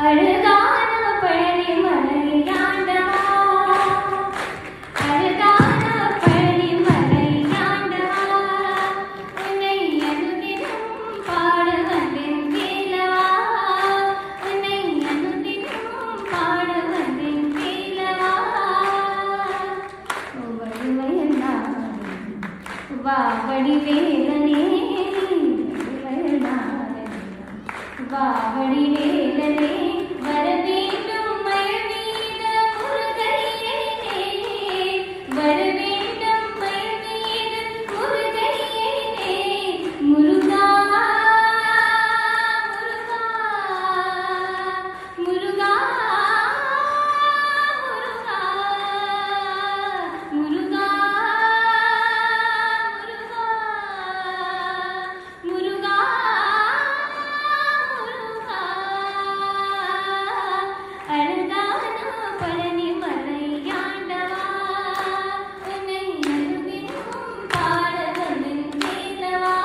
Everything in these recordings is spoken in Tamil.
அழகான பழனிமலையாண்டவா, அழகான பழனிமலையாண்டவா, உன்னை அனுதினம் பாட வந்தேன் கேளவா, உன்னை அனுதினம் பாட வந்தேன் கேளவா. வடிவயனாய் வா வடிவேலனே, வா வடிவேலனே, வரவேண்டும் மயவீர முருகையனே, வரவேண்டும் மயவீர முருகையனே, முருகா முருகா முருகா முருகா முருகா முருகா அழகான பழனிமலையாண்டவா, உன்னை அனுதினம் பாட வந்தேன் கேளவா,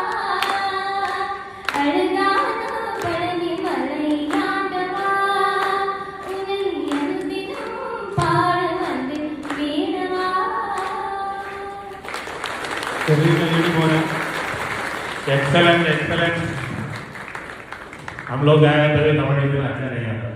அழகான பழனிமலையாண்டவா, உன்னை அனுதினம் பாட வந்தேன் கேளவா. Excellent excellent. हम लोग गाए तो तमिल में अच्छा नहीं आता।